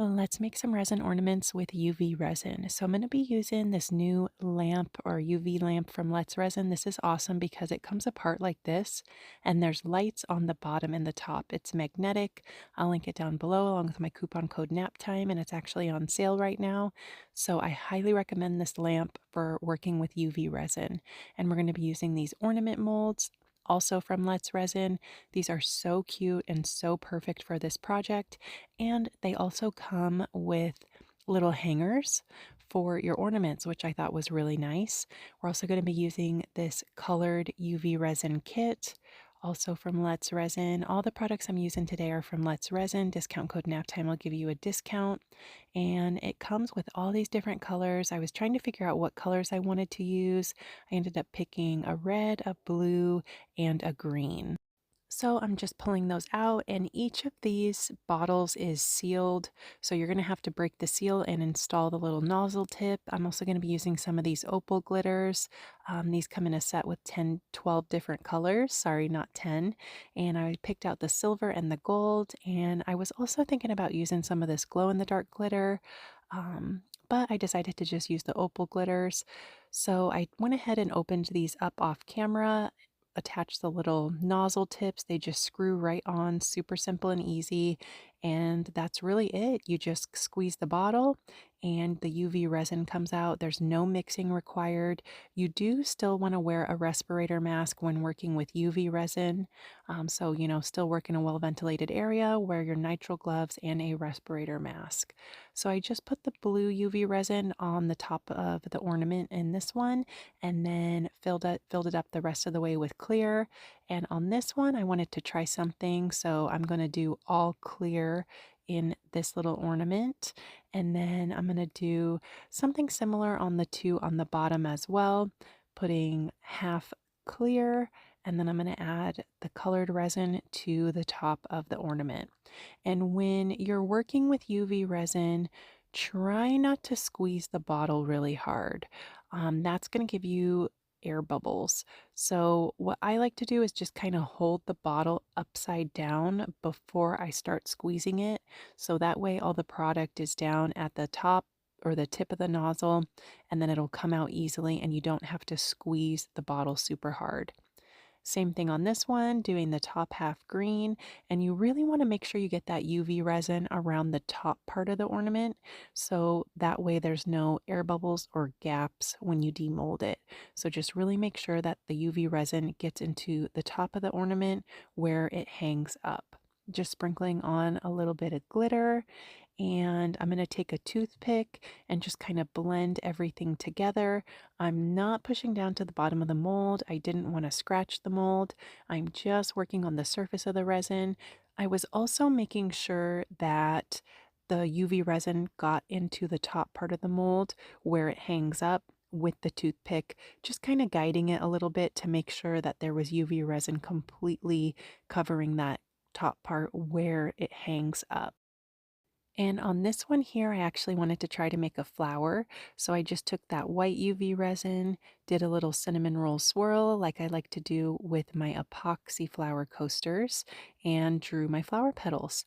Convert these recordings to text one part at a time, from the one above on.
Let's make some resin ornaments with UV resin. So I'm going to be using this new lamp or UV lamp from Let's Resin. This is awesome because it comes apart like this and there's lights on the bottom and the top. It's magnetic. I'll link it down below along with my coupon code NAPTIME, and it's actually on sale right now. So I highly recommend this lamp for working with UV resin. And we're going to be using these ornament molds also from Let's Resin. These are so cute and so perfect for this project. And they also come with little hangers for your ornaments, which I thought was really nice. We're also going to be using this colored UV resin kit, also from Let's Resin. All the products I'm using today are from Let's Resin. Discount code NAPTIME will give you a discount. And it comes with all these different colors. I was trying to figure out what colors I wanted to use. I ended up picking a red, a blue, and a green. So I'm just pulling those out, and each of these bottles is sealed. So you're going to have to break the seal and install the little nozzle tip. I'm also going to be using some of these opal glitters. These come in a set with 10, 12 different colors. Sorry, not 10. And I picked out the silver and the gold. And I was also thinking about using some of this glow in the dark glitter. But I decided to just use the opal glitters. So I went ahead and opened these up off camera, attach the little nozzle tips. They just screw right on, super simple and easy. And that's really it. You just squeeze the bottle and the UV resin comes out. There's no mixing required. You do still want to wear a respirator mask when working with UV resin. Still work in a well ventilated area, wear your nitrile gloves and a respirator mask. So I just put the blue UV resin on the top of the ornament in this one, and then filled it up the rest of the way with clear. And on this one, I wanted to try something, so I'm going to do all clear in this little ornament. And then I'm going to do something similar on the two on the bottom as well, putting half clear, and then I'm going to add the colored resin to the top of the ornament. And when you're working with UV resin, try not to squeeze the bottle really hard. That's going to give you air bubbles. So what I like to do is just kind of hold the bottle upside down before I start squeezing it. So that way all the product is down at the top or the tip of the nozzle, and then it'll come out easily and you don't have to squeeze the bottle super hard. Same thing on this one, doing the top half green, and you really want to make sure you get that UV resin around the top part of the ornament, so that way there's no air bubbles or gaps when you demold it. So just really make sure that the UV resin gets into the top of the ornament where it hangs up. Just sprinkling on a little bit of glitter, and I'm going to take a toothpick and just kind of blend everything together. I'm not pushing down to the bottom of the mold. I didn't want to scratch the mold. I'm just working on the surface of the resin. I was also making sure that the UV resin got into the top part of the mold where it hangs up with the toothpick, just kind of guiding it a little bit to make sure that there was UV resin completely covering that top part where it hangs up. And on this one here, I actually wanted to try to make a flower. So I just took that white UV resin, did a little cinnamon roll swirl like I like to do with my epoxy flower coasters, and drew my flower petals.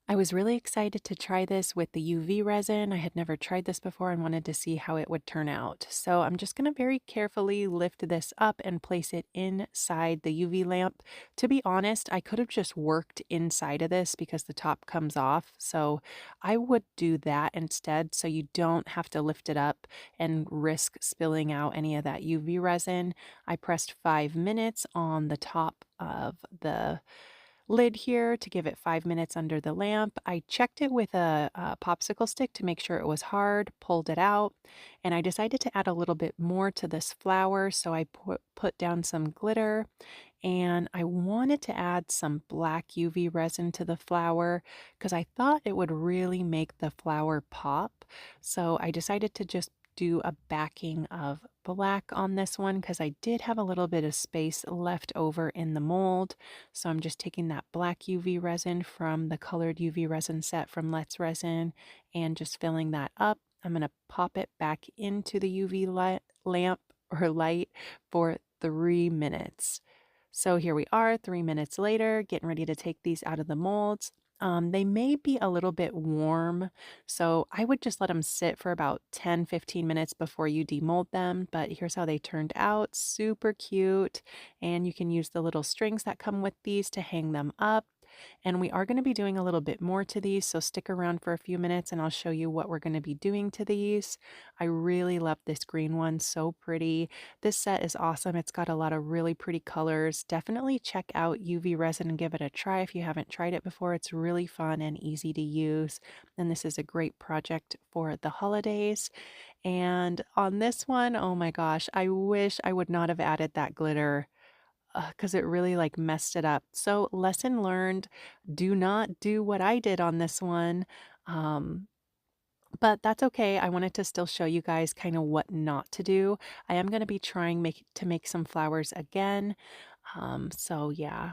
I was really excited to try this with the UV resin. I had never tried this before and wanted to see how it would turn out. So I'm just going to very carefully lift this up and place it inside the UV lamp. To be honest, I could have just worked inside of this because the top comes off. So I would do that instead, so you don't have to lift it up and risk spilling out any of that UV resin. I pressed 5 minutes on the top of the lid here to give it 5 minutes under the lamp. I checked it with a popsicle stick to make sure it was hard, pulled it out, and I decided to add a little bit more to this flower. So I put down some glitter, and I wanted to add some black UV resin to the flower because I thought it would really make the flower pop. So I decided to just do a backing of black on this one because I did have a little bit of space left over in the mold. So I'm just taking that black UV resin from the colored UV resin set from Let's Resin and just filling that up. I'm going to pop it back into the UV lamp or light for 3 minutes. So here we are 3 minutes later, getting ready to take these out of the molds. They may be a little bit warm, so I would just let them sit for about 10-15 minutes before you demold them, but here's how they turned out. Super cute, and you can use the little strings that come with these to hang them up. And we are going to be doing a little bit more to these, so stick around for a few minutes and I'll show you what we're going to be doing to these. I really love this green one, so pretty. This set is awesome. It's got a lot of really pretty colors. Definitely check out UV resin and give it a try if you haven't tried it before. It's really fun and easy to use. And this is a great project for the holidays. And on this one, oh my gosh, I wish I would not have added that glitter because it really like messed it up. So lesson learned, do not do what I did on this one. Um, but that's okay. I wanted to still show you guys kind of what not to do. I am going to be trying to make some flowers again. So yeah,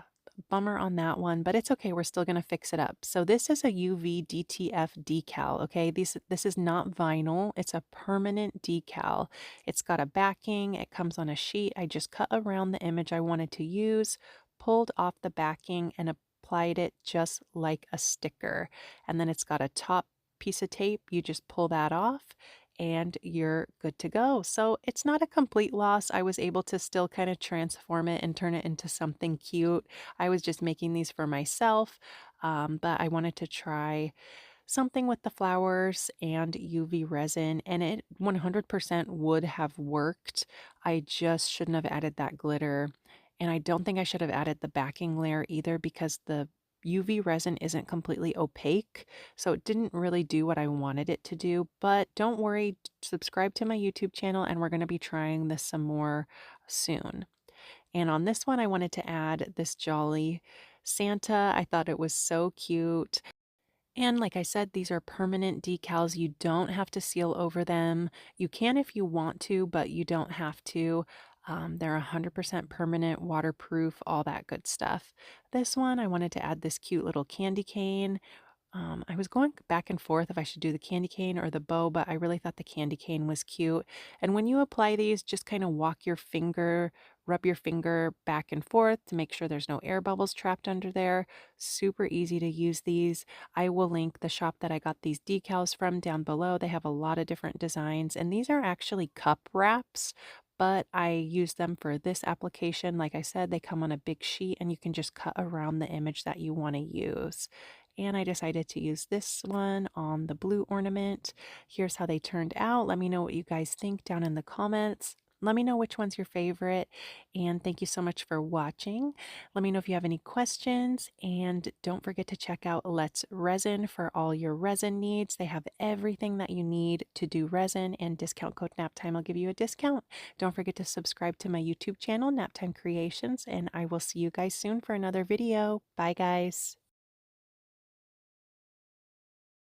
bummer on that one, but it's okay. We're still going to fix it up. So this is a UV DTF decal. Okay. This is not vinyl. It's a permanent decal. It's got a backing. It comes on a sheet. I just cut around the image I wanted to use, pulled off the backing and applied it just like a sticker. And then it's got a top piece of tape. You just pull that off and you're good to go. So it's not a complete loss. I was able to still kind of transform it and turn it into something cute. I was just making these for myself, but I wanted to try something with the flowers and UV resin, and it 100% would have worked. I just shouldn't have added that glitter, and I don't think I should have added the backing layer either because the UV resin isn't completely opaque, so it didn't really do what I wanted it to do. But don't worry, subscribe to my YouTube channel, and we're going to be trying this some more soon. And on this one, I wanted to add this jolly Santa. I thought it was so cute. And like I said, these are permanent decals. You don't have to seal over them. You can if you want to, but you don't have to. They're 100% permanent, waterproof, all that good stuff. This one, I wanted to add this cute little candy cane. I was going back and forth if I should do the candy cane or the bow, but I really thought the candy cane was cute. And when you apply these, just kind of rub your finger back and forth to make sure there's no air bubbles trapped under there. Super easy to use these. I will link the shop that I got these decals from down below. They have a lot of different designs, and these are actually cup wraps. But I use them for this application. Like I said, they come on a big sheet and you can just cut around the image that you want to use. And I decided to use this one on the blue ornament. Here's how they turned out. Let me know what you guys think down in the comments. Let me know which one's your favorite. And thank you so much for watching. Let me know if you have any questions. And don't forget to check out Let's Resin for all your resin needs. They have everything that you need to do resin, and discount code NAPTIME will give you a discount. Don't forget to subscribe to my YouTube channel, Naptime Creations, and I will see you guys soon for another video. Bye, guys.